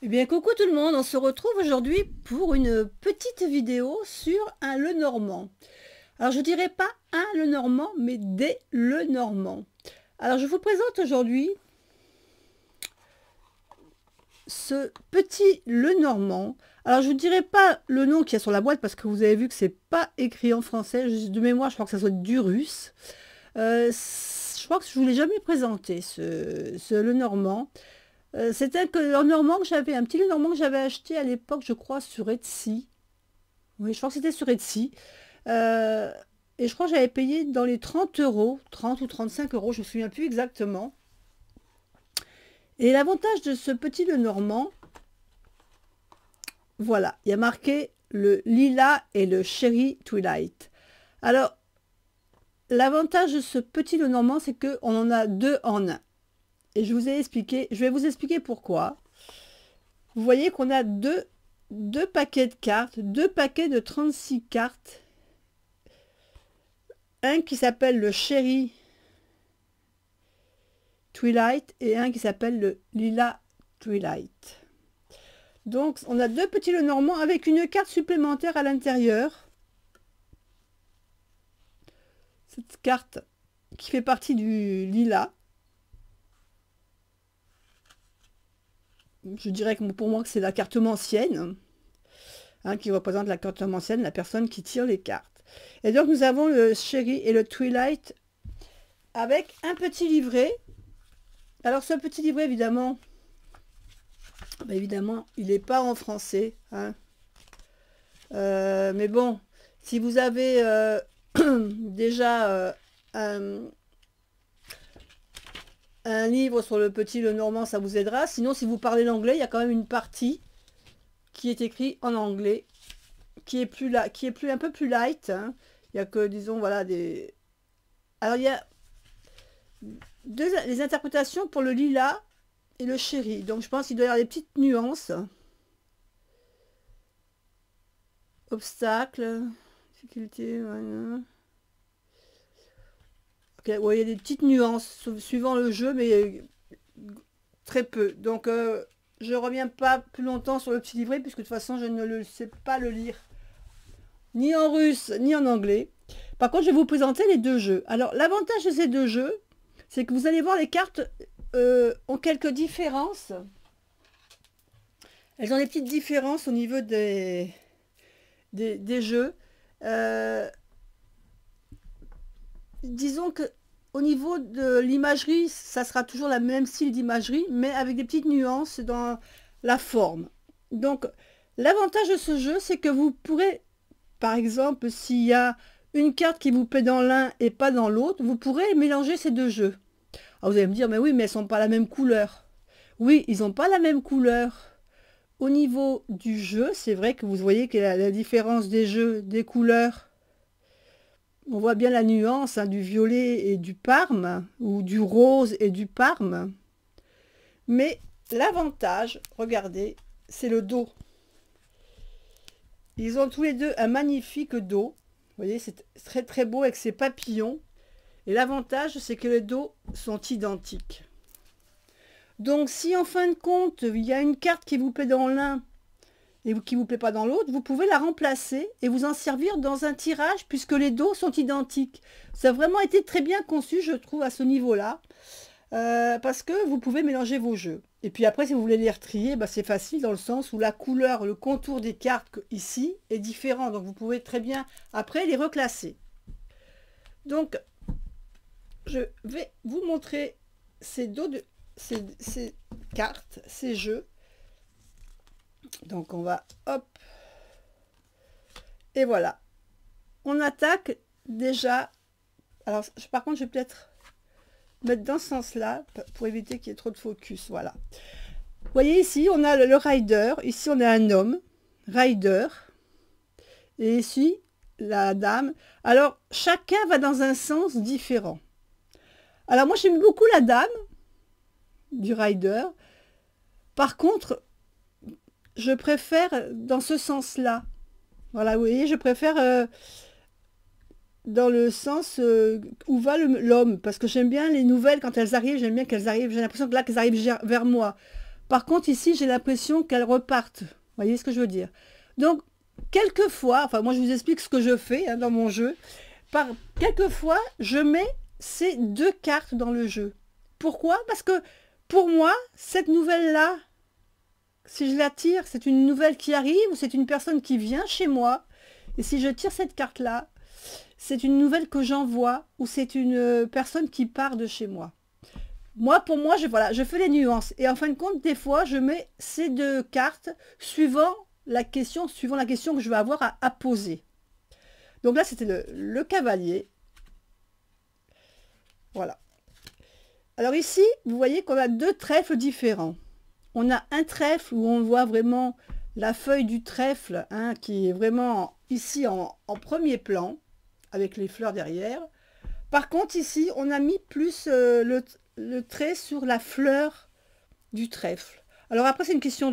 Eh bien, coucou tout le monde, on se retrouve aujourd'hui pour une petite vidéo sur un Lenormand. Alors, je dirais pas un Lenormand, mais des Lenormands. Alors, je vous présente aujourd'hui ce petit Lenormand. Alors, je vous dirai pas le nom qu'il y a sur la boîte parce que vous avez vu que c'est pas écrit en français. De mémoire, je crois que ça soit du russe. Je crois que je vous l'ai jamais présenté, ce Lenormand. C'est un Lenormand que j'avais, un petit Lenormand que j'avais acheté à l'époque, je crois, sur Etsy. Oui, je crois que c'était sur Etsy. Euh, et je crois que j'avais payé dans les 30 euros, 30 ou 35 euros, je ne me souviens plus exactement. Et l'avantage de ce petit Lenormand, voilà, il y a marqué le lilas et le cherry twilight. Alors, l'avantage de ce petit Lenormand, c'est qu'on en a deux en un. Et je vais vous expliquer pourquoi. Vous voyez qu'on a deux paquets de cartes, deux paquets de 36 cartes. Un qui s'appelle le Cherry Twilight et un qui s'appelle le Lilas Twilight. Donc on a deux petits Lenormand avec une carte supplémentaire à l'intérieur. Cette carte qui fait partie du lilas. Je dirais que pour moi que c'est la carte mancienne, hein, qui représente la carte mancienne, la personne qui tire les cartes. Et donc nous avons le Cherry et le Twilight avec un petit livret. Alors ce petit livret, évidemment, il n'est pas en français, hein. Mais bon, si vous avez déjà un livre sur le petit Lenormand, ça vous aidera. Sinon, si vous parlez l'anglais, il y a quand même une partie qui est écrite en anglais, qui est un peu plus light, hein. Il y a que, disons, voilà, des... Alors, il y a les interprétations pour le lilas et le chéri. Donc, je pense qu'il doit y avoir des petites nuances. Obstacle, difficulté, voilà. Okay, ouais, il y a des petites nuances suivant le jeu, mais très peu. Donc, je reviens pas plus longtemps sur le petit livret, puisque de toute façon, je ne le sais pas le lire, ni en russe, ni en anglais. Par contre, je vais vous présenter les deux jeux. Alors, l'avantage de ces deux jeux, c'est que vous allez voir les cartes ont quelques différences. Elles ont des petites différences au niveau des jeux. Disons que au niveau de l'imagerie, ça sera toujours le même style d'imagerie, mais avec des petites nuances dans la forme. Donc, l'avantage de ce jeu, c'est que vous pourrez, par exemple, s'il y a une carte qui vous plaît dans l'un et pas dans l'autre, vous pourrez mélanger ces deux jeux. Alors vous allez me dire, mais oui, mais elles sont pas la même couleur. Oui, ils n'ont pas la même couleur. Au niveau du jeu, c'est vrai que vous voyez que la différence des jeux, des couleurs, on voit bien la nuance, hein, du violet et du parme, ou du rose et du parme. Mais l'avantage, regardez, c'est le dos. Ils ont tous les deux un magnifique dos. Vous voyez, c'est très très beau avec ses papillons. Et l'avantage, c'est que les dos sont identiques. Donc si en fin de compte, il y a une carte qui vous plaît dans l'un et qui ne vous plaît pas dans l'autre, vous pouvez la remplacer et vous en servir dans un tirage puisque les dos sont identiques. Ça a vraiment été très bien conçu, je trouve, à ce niveau-là, parce que vous pouvez mélanger vos jeux. Et puis après, si vous voulez les retrier, bah, c'est facile dans le sens où la couleur, le contour des cartes ici est différent. Donc vous pouvez très bien après les reclasser. Donc, je vais vous montrer ces dos de ces cartes, ces jeux. Donc on va, hop, et voilà. On attaque déjà. Alors par contre, je vais peut-être mettre dans ce sens-là pour éviter qu'il y ait trop de focus. Voilà. Vous voyez ici, on a le rider. Ici, on a un homme, rider. Et ici, la dame. Alors, chacun va dans un sens différent. Alors moi, j'aime beaucoup la dame du rider. Par contre, je préfère dans ce sens-là. Voilà, vous voyez, je préfère dans le sens où va l'homme. Parce que j'aime bien les nouvelles, quand elles arrivent, j'aime bien qu'elles arrivent. J'ai l'impression que là, qu'elles arrivent vers moi. Par contre, ici, j'ai l'impression qu'elles repartent. Vous voyez ce que je veux dire? Donc, quelquefois, enfin, moi, je vous explique ce que je fais hein, dans mon jeu. Quelquefois, je mets ces deux cartes dans le jeu. Pourquoi? Parce que, pour moi, cette nouvelle-là, si je la tire, c'est une nouvelle qui arrive ou c'est une personne qui vient chez moi. Et si je tire cette carte-là, c'est une nouvelle que j'envoie ou c'est une personne qui part de chez moi. Moi, pour moi, voilà, je fais les nuances. Et en fin de compte, des fois, je mets ces deux cartes suivant la question que je vais avoir à poser. Donc là, c'était le cavalier. Voilà. Alors ici, vous voyez qu'on a deux trèfles différents. On a un trèfle où on voit vraiment la feuille du trèfle, hein, qui est vraiment ici en premier plan, avec les fleurs derrière. Par contre, ici, on a mis plus le trait sur la fleur du trèfle. Alors après, c'est une question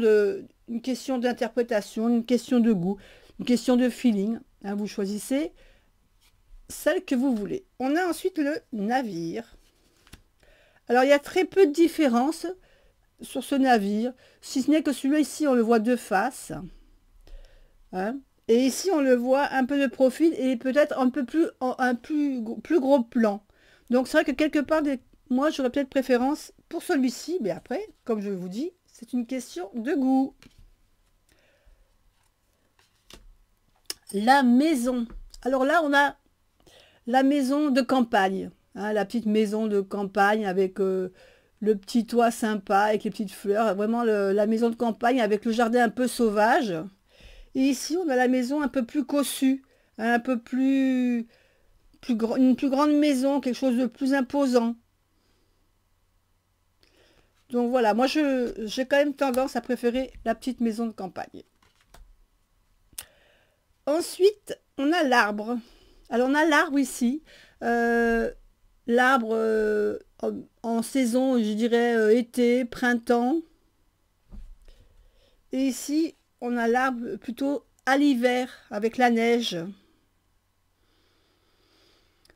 d'interprétation, une question de goût, une question de feeling. Hein, vous choisissez celle que vous voulez. On a ensuite le navire. Alors, il y a très peu de différence sur ce navire, si ce n'est que celui-là ici, on le voit de face. Hein, et ici, on le voit un peu de profil et peut-être un peu plus gros plan. Donc, c'est vrai que quelque part, moi, j'aurais peut-être préférence pour celui-ci. Mais après, comme je vous dis, c'est une question de goût. La maison. Alors là, on a la maison de campagne. Hein, la petite maison de campagne avec le petit toit sympa, avec les petites fleurs. Vraiment la maison de campagne avec le jardin un peu sauvage. Et ici, on a la maison un peu plus cossue, hein, un peu une plus grande maison, quelque chose de plus imposant. Donc voilà, moi j'ai quand même tendance à préférer la petite maison de campagne. Ensuite, on a l'arbre. Alors on a l'arbre ici. L'arbre en saison, je dirais été, printemps. Et ici, on a l'arbre plutôt à l'hiver, avec la neige.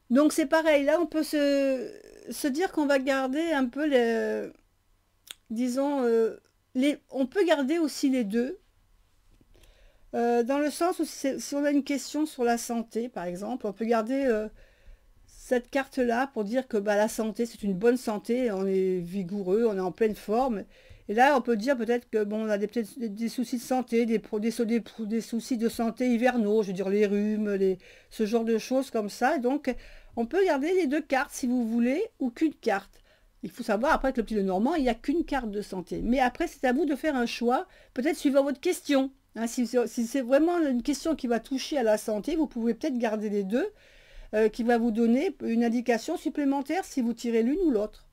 Donc c'est pareil, là on peut se dire qu'on va garder un peu disons, on peut garder aussi les deux, dans le sens où si on a une question sur la santé, par exemple, on peut garder cette carte-là pour dire que bah, la santé, c'est une bonne santé, on est vigoureux, on est en pleine forme. Et là, on peut dire peut-être que bon, on a peut-être des soucis de santé, des soucis de santé hivernaux, je veux dire les rhumes, ce genre de choses comme ça. Et donc, on peut garder les deux cartes si vous voulez, ou qu'une carte. Il faut savoir, après, que le petit Lenormand, il n'y a qu'une carte de santé. Mais après, c'est à vous de faire un choix, peut-être suivant votre question. Hein, si c'est vraiment une question qui va toucher à la santé, vous pouvez peut-être garder les deux, qui va vous donner une indication supplémentaire si vous tirez l'une ou l'autre.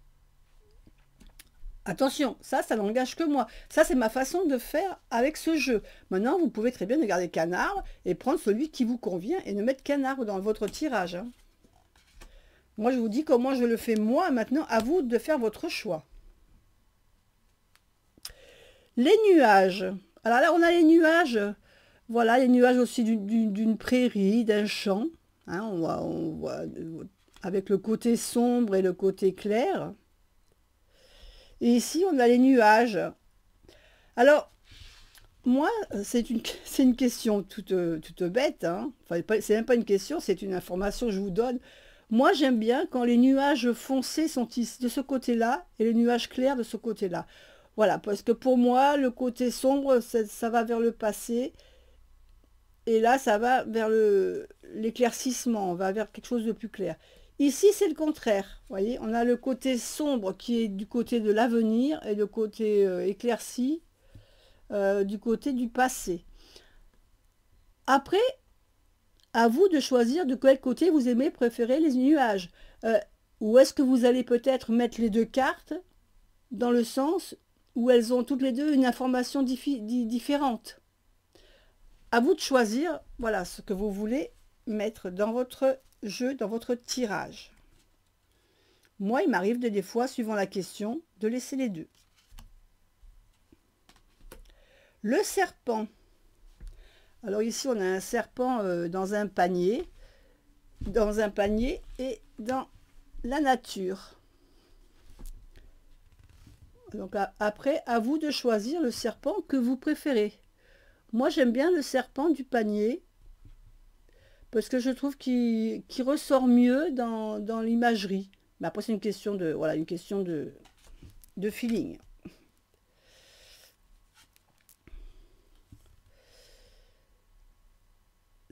Attention, ça n'engage que moi. Ça, c'est ma façon de faire avec ce jeu. Maintenant, vous pouvez très bien regarder canard et prendre celui qui vous convient et ne mettre canard dans votre tirage. Hein. Moi, je vous dis comment je le fais moi. Maintenant, à vous de faire votre choix. Les nuages. Alors là, on a les nuages. Voilà, les nuages aussi d'une prairie, d'un champ. Hein, on voit avec le côté sombre et le côté clair. Et ici, on a les nuages. Alors, moi, c'est une question toute bête. Hein. Enfin, c'est même pas une question, c'est une information que je vous donne. Moi, j'aime bien quand les nuages foncés sont ici, de ce côté-là et les nuages clairs de ce côté-là. Voilà, parce que pour moi, le côté sombre, ça va vers le passé. Et là, ça va vers l'éclaircissement, on va vers quelque chose de plus clair. Ici, c'est le contraire. Vous voyez, on a le côté sombre qui est du côté de l'avenir et le côté éclairci du côté du passé. Après, à vous de choisir de quel côté vous aimez préférer les nuages. Ou est-ce que vous allez peut-être mettre les deux cartes dans le sens où elles ont toutes les deux une information différente. À vous de choisir, voilà, ce que vous voulez mettre dans votre jeu, dans votre tirage. Moi, il m'arrive des fois, suivant la question, de laisser les deux. Le serpent. Alors ici, on a un serpent dans un panier et dans la nature. Donc après, à vous de choisir le serpent que vous préférez. Moi, j'aime bien le serpent du panier parce que je trouve qu'il ressort mieux dans l'imagerie. Mais après, c'est une question de, voilà, une question de feeling.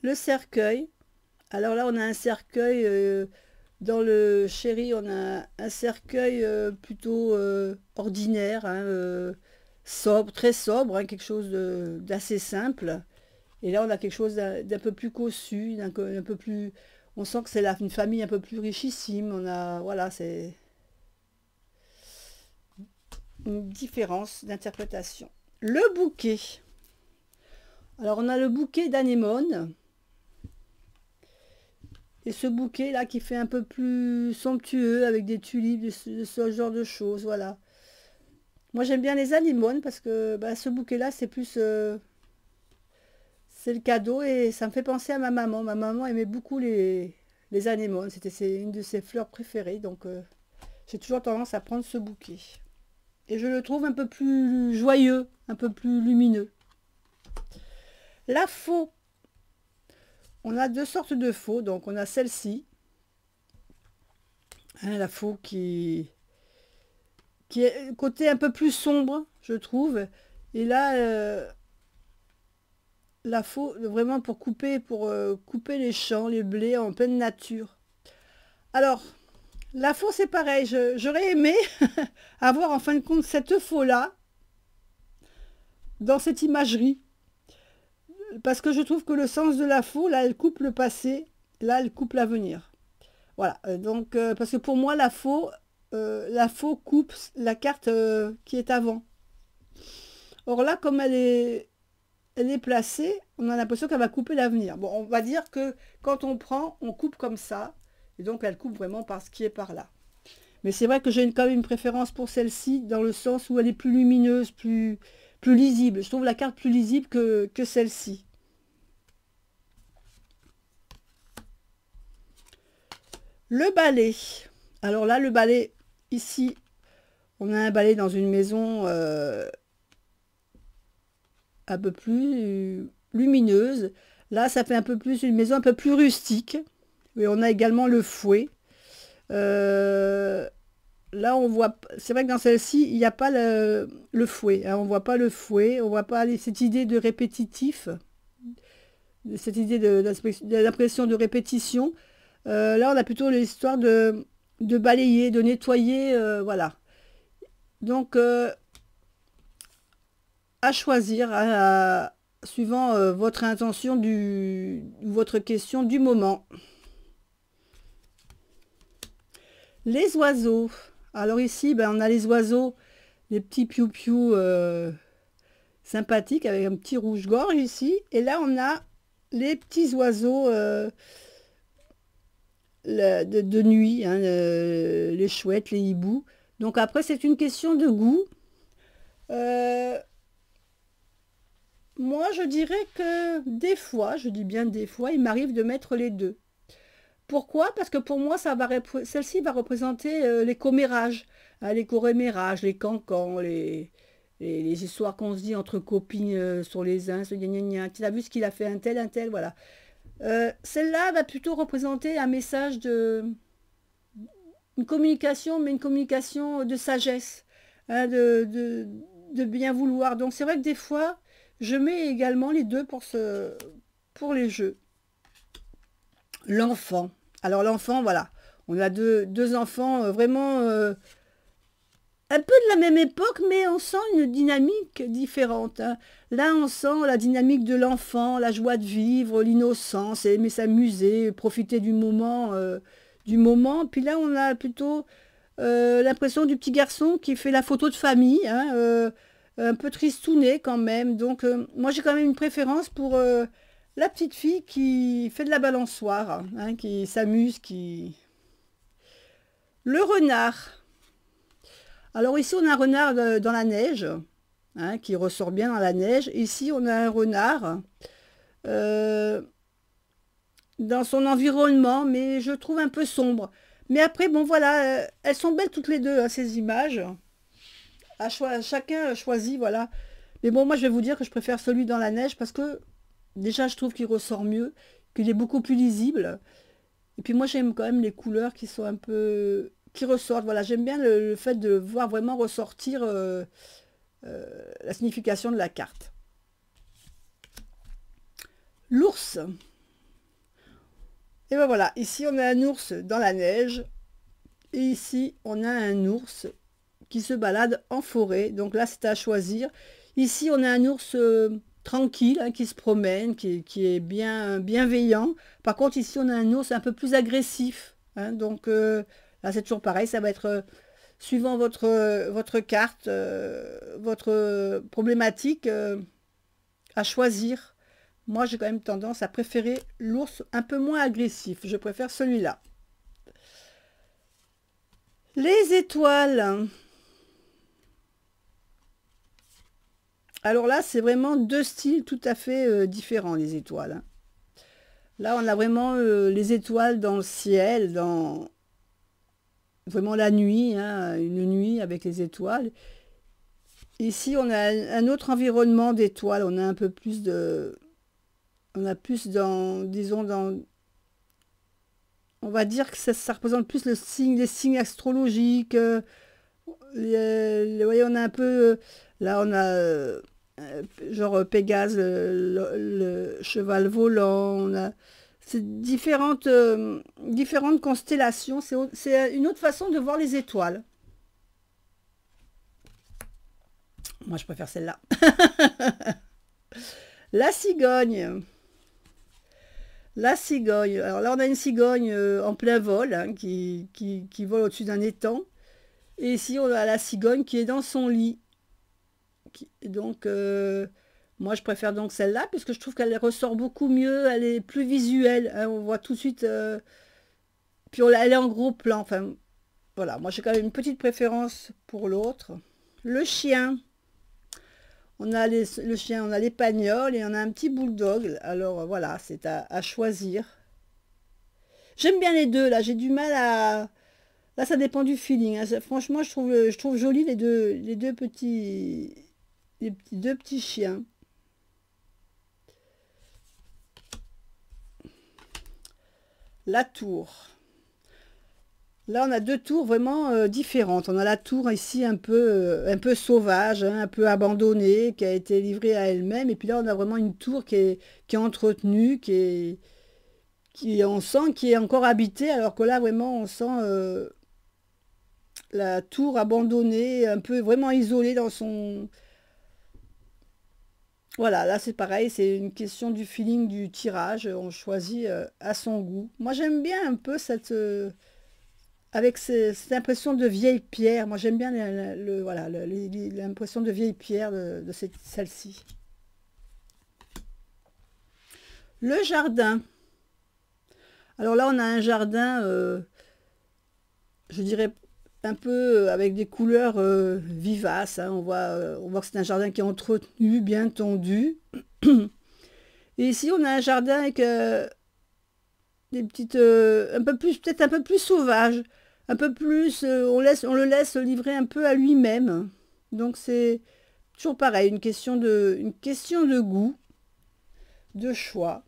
Le cercueil. Alors là, on a un cercueil, dans le chéri, on a un cercueil plutôt ordinaire, hein, sobre, très sobre, hein, quelque chose d'assez simple. Et là, on a quelque chose d'un peu plus cossu, un peu plus... On sent que c'est une famille un peu plus richissime. On a, voilà, c'est une différence d'interprétation. Le bouquet. Alors, on a le bouquet d'anémone. Et ce bouquet là qui fait un peu plus somptueux avec des tulipes, de ce genre de choses, voilà. Moi j'aime bien les anémones parce que bah, ce bouquet là c'est plus... c'est le cadeau et ça me fait penser à ma maman. Ma maman aimait beaucoup les anémones, c'est une de ses fleurs préférées, donc j'ai toujours tendance à prendre ce bouquet. Et je le trouve un peu plus joyeux, un peu plus lumineux. La faux. On a deux sortes de faux, donc on a celle-ci, hein, la faux qui est côté un peu plus sombre, je trouve. Et là, la faux, vraiment pour couper les champs, les blés en pleine nature. Alors, la faux, c'est pareil. J'aurais aimé avoir en fin de compte cette faux-là dans cette imagerie. Parce que je trouve que le sens de la faux, là, elle coupe le passé, là, elle coupe l'avenir. Voilà, donc, parce que pour moi, la faux coupe la carte qui est avant. Or là, comme elle est placée, on a l'impression qu'elle va couper l'avenir. Bon, on va dire que quand on prend, on coupe comme ça, et donc elle coupe vraiment par ce qui est par là. Mais c'est vrai que j'ai quand même une préférence pour celle-ci, dans le sens où elle est plus lumineuse, plus lisible. Je trouve la carte plus lisible que celle-ci. Le balai. Alors là, le balai, ici, on a un balai dans une maison un peu plus lumineuse. Là, ça fait un peu plus une maison un peu plus rustique. Et on a également le fouet. Là, on voit... C'est vrai que dans celle-ci, il n'y a pas le fouet. Hein, on ne voit pas le fouet. On ne voit pas cette idée de répétitif. Cette idée de l'impression de répétition. Là, on a plutôt l'histoire de balayer, de nettoyer, voilà. Donc, à choisir, suivant votre intention, votre question du moment. Les oiseaux. Alors ici, ben, on a les oiseaux, les petits piou-piou sympathiques, avec un petit rouge-gorge ici. Et là, on a les petits oiseaux... de nuit, hein, les chouettes, les hiboux. Donc après, c'est une question de goût. Moi, je dirais que des fois, je dis bien des fois, il m'arrive de mettre les deux. Pourquoi? Parce que pour moi, celle-ci va représenter les commérages, hein, les comérages, les cancans, les histoires qu'on se dit entre copines sur les uns, ce gna gna gna. Tu as vu ce qu'il a fait un tel, voilà. Celle-là va plutôt représenter un message une communication, mais une communication de sagesse, hein, de bien vouloir. Donc c'est vrai que des fois, je mets également les deux pour les jeux. L'enfant. Alors l'enfant, voilà. On a deux enfants vraiment un peu de la même époque, mais on sent une dynamique différente. Hein. Là, on sent la dynamique de l'enfant, la joie de vivre, l'innocence, aimer s'amuser, profiter du moment, du moment. Puis là, on a plutôt l'impression du petit garçon qui fait la photo de famille, hein, un peu tristounet quand même. Donc, moi, j'ai quand même une préférence pour la petite fille qui fait de la balançoire, hein, qui s'amuse, qui... Le renard. Alors ici, on a un renard dans la neige, hein, qui ressort bien dans la neige. Ici, on a un renard dans son environnement, mais je trouve un peu sombre. Mais après, bon voilà, elles sont belles toutes les deux, hein, ces images. chacun choisit, voilà. Mais bon, moi, je vais vous dire que je préfère celui dans la neige parce que déjà, je trouve qu'il ressort mieux, qu'il est beaucoup plus lisible. Et puis moi, j'aime quand même les couleurs qui sont un peu... qui ressortent. Voilà, j'aime bien le fait de voir vraiment ressortir la signification de la carte. L'ours. Et ben voilà, ici on a un ours dans la neige. Et ici, on a un ours qui se balade en forêt. Donc là, c'est à choisir. Ici, on a un ours tranquille, hein, qui se promène, qui est bien bienveillant. Par contre, ici, on a un ours un peu plus agressif, hein. Donc là, c'est toujours pareil. Ça va être, suivant votre carte, votre problématique, à choisir. Moi, j'ai quand même tendance à préférer l'ours un peu moins agressif. Je préfère celui-là. Les étoiles. Alors là, c'est vraiment deux styles tout à fait différents, les étoiles, hein. Là, on a vraiment les étoiles dans le ciel, dans vraiment la nuit, hein, une nuit avec les étoiles. Ici, on a un autre environnement d'étoiles. On a un peu plus de... On a plus dans, disons, dans... On va dire que ça représente plus le signe, les signes astrologiques. Vous voyez, on a un peu... Là, on a... genre Pégase, le cheval volant, on a différentes constellations. C'est une autre façon de voir les étoiles. Moi, je préfère celle-là. La cigogne. La cigogne. Alors là, on a une cigogne en plein vol, hein, qui vole au-dessus d'un étang. Et ici, on a la cigogne qui est dans son lit. Donc, moi, je préfère donc celle-là, puisque je trouve qu'elle ressort beaucoup mieux, elle est plus visuelle, hein, on voit tout de suite, puis elle est en gros plan, enfin, voilà, moi j'ai quand même une petite préférence pour l'autre. Le chien, on a le chien, on a l'épagnol et on a un petit bulldog, alors voilà, c'est à choisir. J'aime bien les deux, là, j'ai du mal à... Là, ça dépend du feeling, hein. Franchement, je trouve joli les deux petits... deux petits chiens. La tour. Là, on a deux tours vraiment différentes. On a la tour ici un peu sauvage, hein, un peu abandonnée, qui a été livrée à elle-même. Et puis là, on a vraiment une tour qui est entretenue, on sent qui est encore habitée, alors que là, vraiment, on sent la tour abandonnée, un peu vraiment isolée dans son... Voilà, là c'est pareil, c'est une question du feeling du tirage, on choisit à son goût. Moi j'aime bien un peu avec cette impression de vieille pierre, moi j'aime bien voilà, l'impression de vieille pierre de celle-ci. Le jardin. Alors là on a un jardin, je dirais un peu avec des couleurs vivaces, hein. On voit que c'est un jardin qui est entretenu, bien tondu. Et ici, on a un jardin avec des petites... un peu plus, peut-être un peu plus sauvage. Un peu plus... on le laisse livrer un peu à lui-même. Donc c'est toujours pareil, une question de goût, de choix.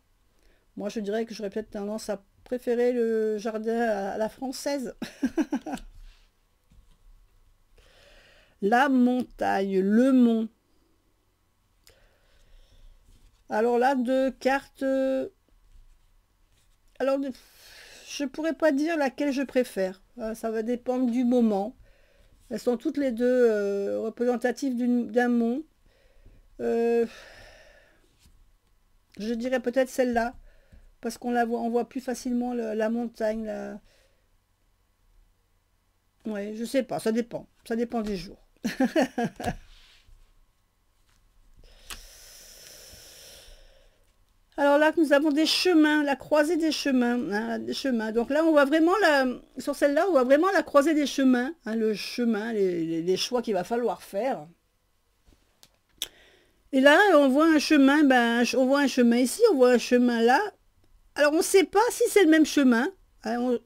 Moi, je dirais que j'aurais peut-être tendance à préférer le jardin à la française. La montagne, le mont. Alors là, deux cartes... alors, je pourrais pas dire laquelle je préfère. Ça va dépendre du moment. Elles sont toutes les deux représentatives d'un mont. Je dirais peut-être celle-là, parce on voit plus facilement la montagne. Ouais, je sais pas, ça dépend. Ça dépend des jours. Alors là, nous avons des chemins, la croisée des chemins, hein, des chemins. Donc là, on voit vraiment sur celle-là, on voit vraiment la croisée des chemins, hein, le chemin, les choix qu'il va falloir faire. Et là, on voit un chemin, on voit un chemin ici, on voit un chemin là. Alors, on ne sait pas si c'est le même chemin, hein,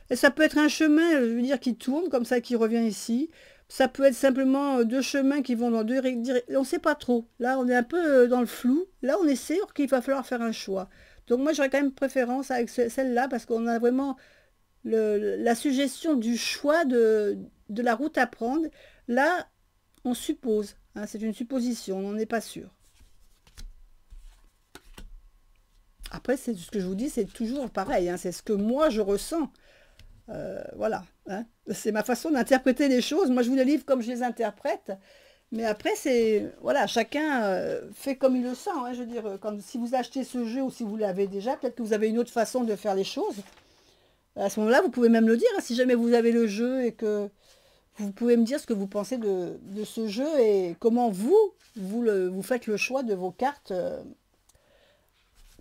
et ça peut être un chemin, je veux dire, qui tourne comme ça, qui revient ici. Ça peut être simplement deux chemins qui vont dans deux directions. On ne sait pas trop. Là, on est un peu dans le flou. Là, on est sûr qu'il va falloir faire un choix. Donc moi, j'aurais quand même préférence avec celle-là parce qu'on a vraiment la suggestion du choix de la route à prendre. Là, on suppose. Hein, c'est une supposition, on n'en est pas sûr. Après, c'est ce que je vous dis, c'est toujours pareil. Hein, c'est ce que moi, je ressens. Voilà. Hein. C'est ma façon d'interpréter les choses. Moi, je vous les livre comme je les interprète. Mais après, c'est... Voilà, chacun fait comme il le sent. Hein, je veux dire, si vous achetez ce jeu ou si vous l'avez déjà, peut-être que vous avez une autre façon de faire les choses. À ce moment-là, vous pouvez même le dire. Hein, si jamais vous avez le jeu et que vous pouvez me dire ce que vous pensez de ce jeu et comment vous faites le choix de vos cartes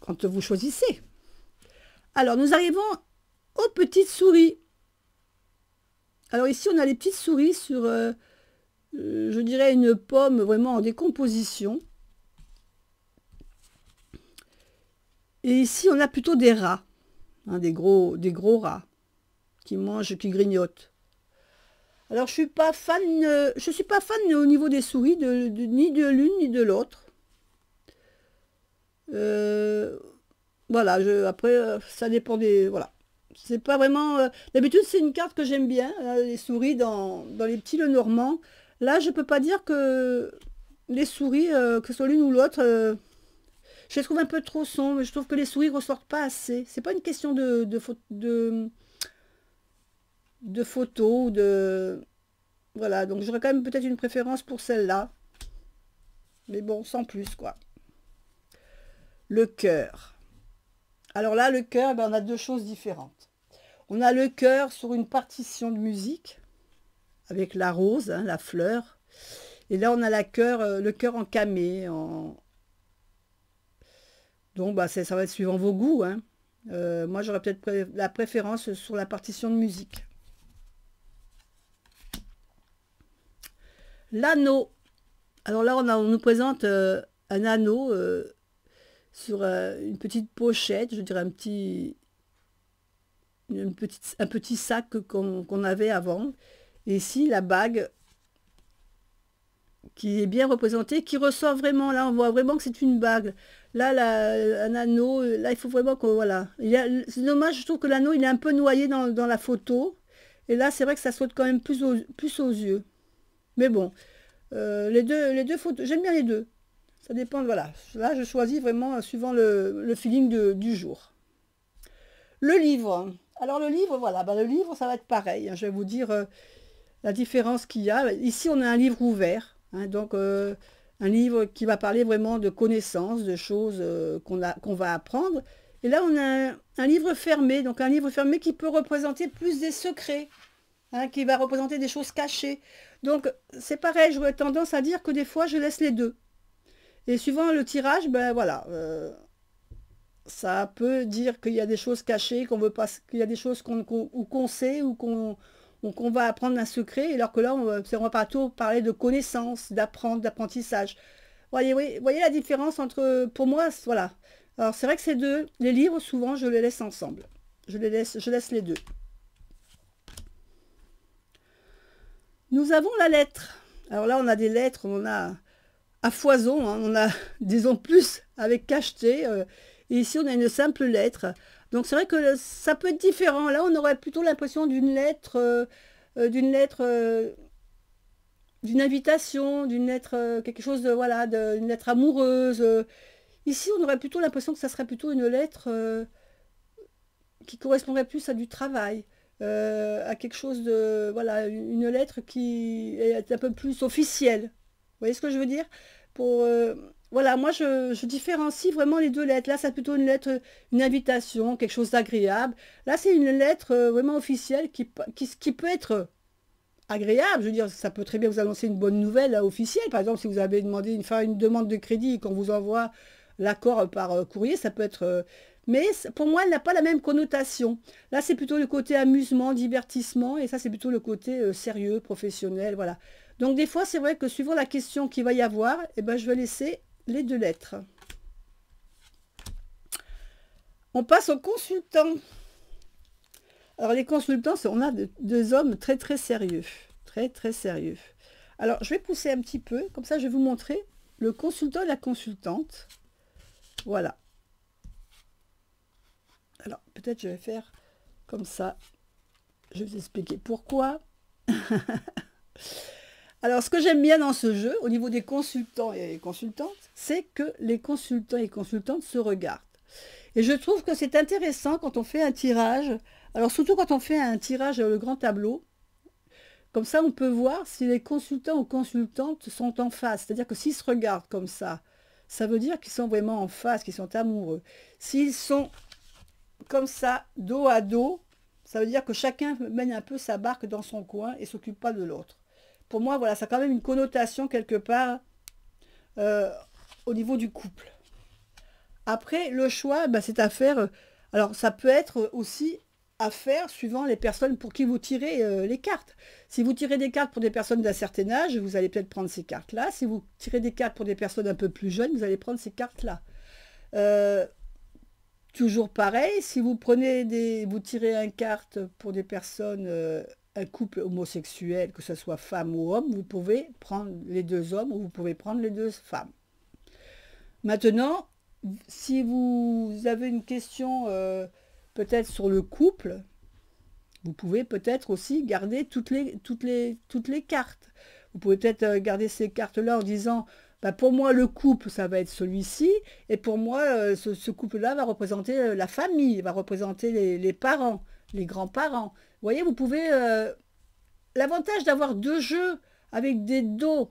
quand vous choisissez. Alors, nous arrivons aux petites souris. Alors ici, on a les petites souris sur, je dirais, une pomme vraiment en décomposition. Et ici, on a plutôt des rats, hein, des gros rats qui mangent, qui grignotent. Alors, je suis pas fan au niveau des souris, ni de l'une ni de l'autre. Voilà, après, ça dépend des... Voilà. C'est pas vraiment... D'habitude, c'est une carte que j'aime bien, les souris dans les petits Lenormand. Là, je peux pas dire que les souris, que ce soit l'une ou l'autre, je les trouve un peu trop sombres. Je trouve que les souris ressortent pas assez. C'est pas une question de photos ou de... Voilà, donc j'aurais quand même peut-être une préférence pour celle-là. Mais bon, sans plus, quoi. Le cœur. Alors là, le cœur, ben, on a deux choses différentes. On a le cœur sur une partition de musique, avec la rose, hein, la fleur. Et là, on a le cœur en camé. Donc, bah, ça va être suivant vos goûts. Hein. Moi, j'aurais peut-être la préférence sur la partition de musique. L'anneau. Alors là, on nous présente un anneau sur une petite pochette, je dirais un petit sac qu'on avait avant. Et ici, la bague qui est bien représentée, qui ressort vraiment. Là, on voit vraiment que c'est une bague. Là, un anneau, là, il faut vraiment que... Voilà. C'est dommage, je trouve que l'anneau, il est un peu noyé dans la photo. Et là, c'est vrai que ça saute quand même plus aux yeux. Mais bon, les deux photos, j'aime bien les deux. Ça dépend, voilà. Là, je choisis vraiment suivant le feeling du jour. Le livre. Alors, le livre, voilà. Ben, le livre, ça va être pareil. Hein. Je vais vous dire la différence qu'il y a. Ici, on a un livre ouvert. Hein, donc, un livre qui va parler vraiment de connaissances, de choses qu'on va apprendre. Et là, on a un livre fermé. Donc, un livre fermé qui peut représenter plus des secrets. Hein, qui va représenter des choses cachées. Donc, c'est pareil. J'aurais tendance à dire que des fois, je laisse les deux. Et suivant le tirage, ben voilà, ça peut dire qu'il y a des choses cachées, qu'on veut pas, qu'il y a des choses qu'on sait ou qu'on va apprendre un secret, alors que là, on va plutôt parler de connaissances, d'apprendre, d'apprentissage. Voyez la différence entre, pour moi, voilà. Alors c'est vrai que ces deux, les livres, souvent, je les laisse ensemble. Je laisse les deux. Nous avons la lettre. Alors là, on a des lettres, on a... à foison, hein, on a, disons, plus avec cacheté. Et ici, on a une simple lettre. Donc, c'est vrai que ça peut être différent. Là, on aurait plutôt l'impression d'une lettre, d'une invitation, d'une lettre, quelque chose de, voilà, d'une lettre amoureuse. Ici, on aurait plutôt l'impression que ça serait plutôt une lettre qui correspondrait plus à du travail. À quelque chose de, voilà, une lettre qui est un peu plus officielle. Vous voyez ce que je veux dire? Voilà, moi je différencie vraiment les deux lettres. Là, c'est plutôt une lettre, une invitation, quelque chose d'agréable. Là, c'est une lettre vraiment officielle qui peut être agréable. Je veux dire, ça peut très bien vous annoncer une bonne nouvelle officielle. Par exemple, si vous avez demandé faire une demande de crédit et qu'on vous envoie l'accord par courrier, ça peut être... mais pour moi, elle n'a pas la même connotation. Là, c'est plutôt le côté amusement, divertissement, et ça, c'est plutôt le côté sérieux, professionnel, voilà. Donc des fois, c'est vrai que suivant la question qu'il va y avoir, eh ben, je vais laisser les deux lettres. On passe aux consultants. Alors les consultants, on a deux hommes très très sérieux. très très sérieux. Alors, je vais pousser un petit peu, comme ça je vais vous montrer le consultant et la consultante. Voilà. Alors, peut-être je vais faire comme ça. Je vais vous expliquer pourquoi. Alors, ce que j'aime bien dans ce jeu, au niveau des consultants et consultantes, c'est que les consultants et consultantes se regardent. Et je trouve que c'est intéressant quand on fait un tirage, alors surtout quand on fait un tirage le grand tableau, comme ça on peut voir si les consultants ou consultantes sont en face. C'est-à-dire que s'ils se regardent comme ça veut dire qu'ils sont vraiment en face, qu'ils sont amoureux. S'ils sont comme ça, dos à dos, ça veut dire que chacun mène un peu sa barque dans son coin et s'occupe pas de l'autre. Pour moi, voilà, ça a quand même une connotation quelque part au niveau du couple. Après, le choix, ben, c'est à faire. Alors, ça peut être aussi à faire suivant les personnes pour qui vous tirez les cartes. Si vous tirez des cartes pour des personnes d'un certain âge, vous allez peut-être prendre ces cartes-là. Si vous tirez des cartes pour des personnes un peu plus jeunes, vous allez prendre ces cartes-là. Toujours pareil, si vous vous tirez une carte pour des personnes, un couple homosexuel, que ce soit femme ou homme, vous pouvez prendre les deux hommes ou vous pouvez prendre les deux femmes. Maintenant, si vous avez une question peut-être sur le couple, vous pouvez peut-être aussi garder toutes les cartes. Vous pouvez peut-être garder ces cartes-là en disant, bah, pour moi le couple ça va être celui-ci, et pour moi ce couple-là va représenter la famille, va représenter les parents, les grands-parents. Vous voyez, vous pouvez... l'avantage d'avoir deux jeux avec des dos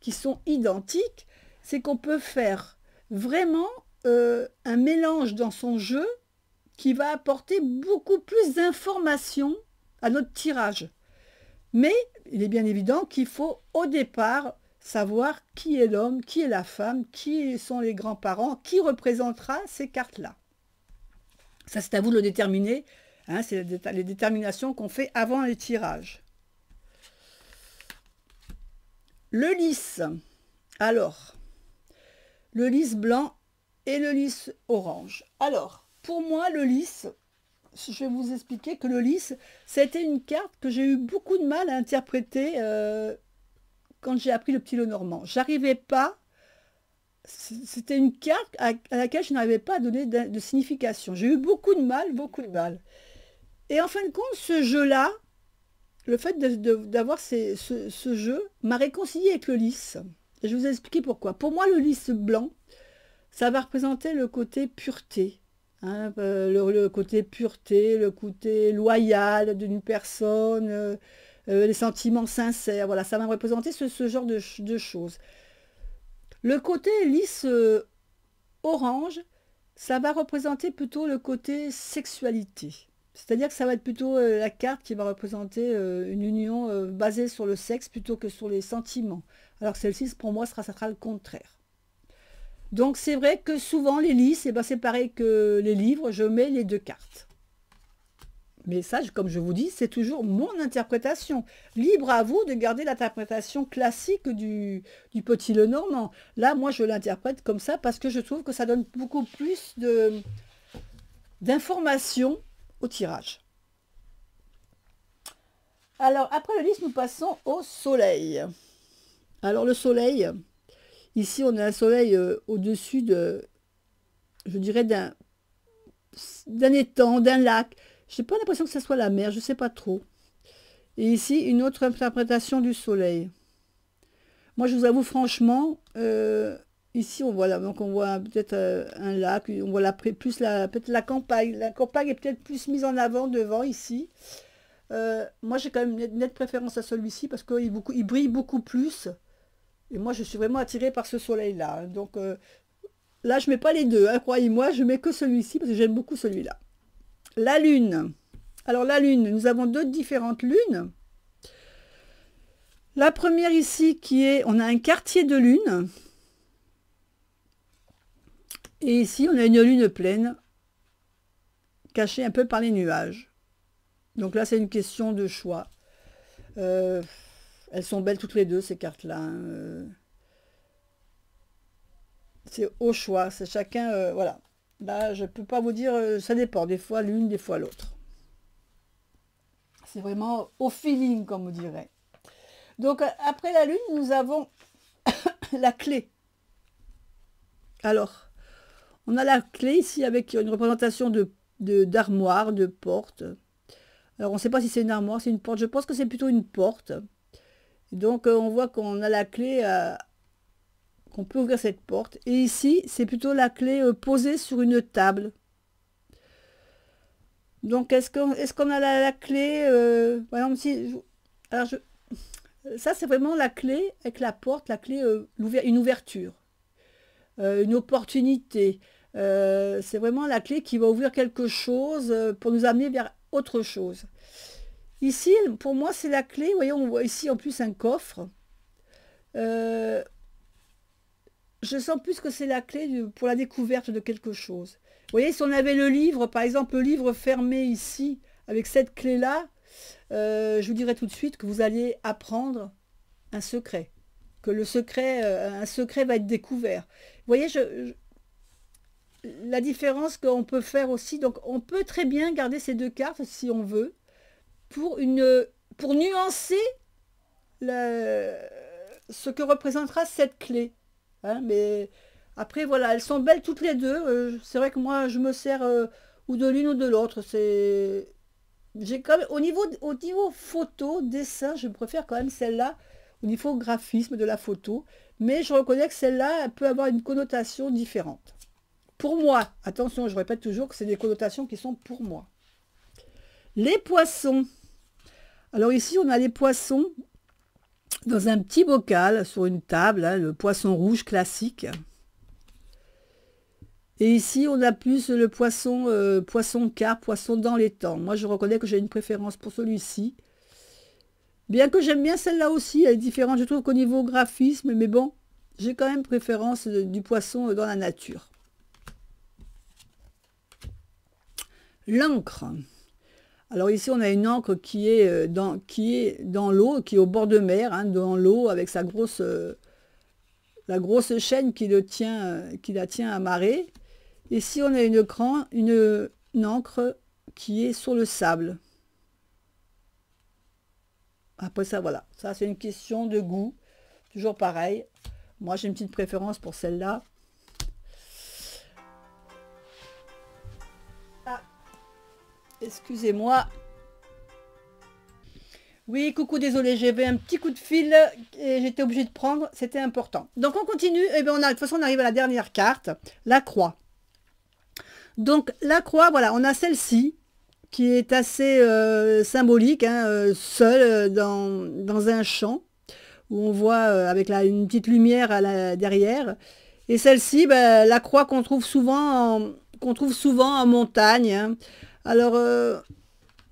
qui sont identiques, c'est qu'on peut faire vraiment un mélange dans son jeu qui va apporter beaucoup plus d'informations à notre tirage. Mais il est bien évident qu'il faut au départ savoir qui est l'homme, qui est la femme, qui sont les grands-parents, qui représentera ces cartes-là. Ça, c'est à vous de le déterminer. Hein, c'est les déterminations qu'on fait avant les tirages. Le lys. Alors, le lys blanc et le lys orange. Alors, pour moi, le lys, je vais vous expliquer que le lys, c'était une carte que j'ai eu beaucoup de mal à interpréter quand j'ai appris le petit Lenormand. J'arrivais pas, c'était une carte à laquelle je n'arrivais pas à donner de signification. J'ai eu beaucoup de mal, beaucoup de mal. Et en fin de compte, ce jeu-là, le fait d'avoir ce jeu m'a réconcilié avec le lys. Et je vais vous expliquer pourquoi. Pour moi, le lys blanc, ça va représenter le côté pureté. Hein, le côté pureté, le côté loyal d'une personne, les sentiments sincères. Voilà, ça va représenter ce genre de choses. Le côté lys orange, ça va représenter plutôt le côté sexualité. C'est-à-dire que ça va être plutôt la carte qui va représenter une union basée sur le sexe plutôt que sur les sentiments. Alors que celle-ci, pour moi, ça sera le contraire. Donc c'est vrai que souvent les lys, eh ben, c'est pareil que les livres, je mets les deux cartes. Mais ça, comme je vous dis, c'est toujours mon interprétation. Libre à vous de garder l'interprétation classique du petit Lenormand. Là, moi, je l'interprète comme ça parce que je trouve que ça donne beaucoup plus d'informations au tirage. Alors, après le lys, nous passons au soleil. Alors, le soleil, ici, on a un soleil au-dessus je dirais, d'un étang, d'un lac. Je n'ai pas l'impression que ce soit la mer, je ne sais pas trop. Et ici, une autre interprétation du soleil. Moi, je vous avoue franchement, ici, on voit peut-être un lac, on voit peut-être la campagne. La campagne est peut-être plus mise en avant devant ici. Moi, j'ai quand même une nette préférence à celui-ci parce qu'il brille beaucoup plus. Et moi, je suis vraiment attirée par ce soleil-là. Donc, là, je ne mets pas les deux, hein, croyez-moi, je mets que celui-ci parce que j'aime beaucoup celui-là. La lune. Alors la lune, nous avons deux différentes lunes. La première ici on a un quartier de lune. Et ici, on a une lune pleine, cachée un peu par les nuages. Donc là, c'est une question de choix. Elles sont belles toutes les deux, ces cartes-là. Hein. C'est au choix, c'est chacun, voilà. Là, je ne peux pas vous dire, ça dépend, des fois l'une, des fois l'autre. C'est vraiment au feeling, comme on dirait. Donc après la lune, nous avons la clé. Alors, on a la clé ici avec une représentation d'armoire, de porte. Alors on ne sait pas si c'est une armoire, c'est une porte. Je pense que c'est plutôt une porte. Donc on voit qu'on a la clé, qu'on peut ouvrir cette porte. Et ici, c'est plutôt la clé posée sur une table. Donc est-ce qu'on a la clé par exemple, si, alors ça c'est vraiment la clé avec la porte, la clé, une ouverture, une opportunité. C'est vraiment la clé qui va ouvrir quelque chose pour nous amener vers autre chose. Ici, pour moi, c'est la clé. Vous voyez, on voit ici en plus un coffre. Je sens plus que c'est la clé pour la découverte de quelque chose. Vous voyez, si on avait le livre, par exemple, le livre fermé ici, avec cette clé-là, je vous dirais tout de suite que vous allez apprendre un secret. Que le secret, un secret va être découvert. Vous voyez, la différence qu'on peut faire aussi, donc on peut très bien garder ces deux cartes si on veut, pour nuancer ce que représentera cette clé. Hein, mais après, voilà, elles sont belles toutes les deux. C'est vrai que moi, je me sers ou de l'une ou de l'autre. J'ai quand même, au niveau photo, dessin, je préfère quand même celle-là, au niveau graphisme de la photo. Mais je reconnais que celle-là peut avoir une connotation différente. Pour moi, attention, je répète toujours que c'est des connotations qui sont pour moi. Les poissons. Alors ici, on a les poissons dans un petit bocal sur une table, hein, le poisson rouge classique. Et ici, on a plus le poisson carpe, poisson dans les temps. Moi, je reconnais que j'ai une préférence pour celui-ci. Bien que j'aime bien celle-là aussi, elle est différente, je trouve qu'au niveau graphisme, mais bon, j'ai quand même préférence du poisson dans la nature. L'encre. Alors ici, on a une encre qui est dans l'eau, qui est au bord de mer, hein, dans l'eau, avec la grosse chaîne qui la tient amarrée. Ici, on a une encre qui est sur le sable. Après ça, voilà. Ça, c'est une question de goût. Toujours pareil. Moi, j'ai une petite préférence pour celle-là. Excusez-moi. Oui, coucou, désolé, j'avais un petit coup de fil et j'étais obligée de prendre, c'était important. Donc on continue, et bien de toute façon on arrive à la dernière carte, la croix. Donc la croix, voilà, on a celle-ci qui est assez symbolique, hein, seule dans un champ, où on voit avec une petite lumière derrière. Et celle-ci, ben, la croix qu'on trouve souvent en montagne, hein. Alors,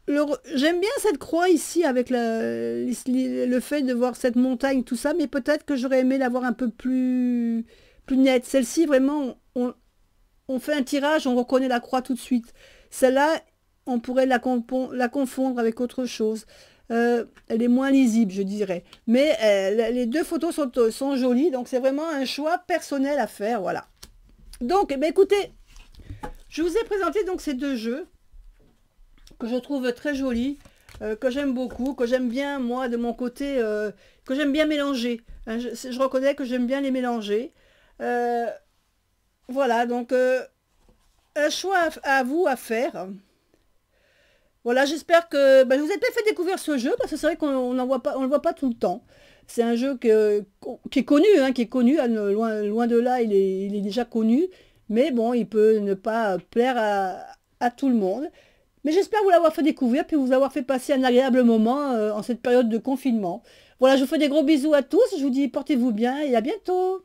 j'aime bien cette croix ici avec le fait de voir cette montagne, tout ça, mais peut-être que j'aurais aimé l'avoir un peu plus nette. Celle-ci, vraiment, on fait un tirage, on reconnaît la croix tout de suite. Celle-là, on pourrait la confondre avec autre chose. Elle est moins lisible, je dirais. Mais les deux photos sont jolies, donc c'est vraiment un choix personnel à faire, voilà. Donc, eh bien, écoutez, je vous ai présenté donc ces deux jeux que je trouve très jolis, que j'aime beaucoup, que j'aime bien, moi, de mon côté, que j'aime bien mélanger. Hein, je reconnais que j'aime bien les mélanger. Voilà, donc, un choix à vous à faire. Voilà, j'espère que je vous ai peut-être fait découvrir ce jeu, parce que c'est vrai qu'on ne le voit pas tout le temps. C'est un jeu qui est connu, hein, loin de là, il est déjà connu. Mais bon, il peut ne pas plaire à tout le monde. Mais j'espère vous l'avoir fait découvrir, puis vous avoir fait passer un agréable moment en cette période de confinement. Voilà, je vous fais des gros bisous à tous, je vous dis portez-vous bien et à bientôt.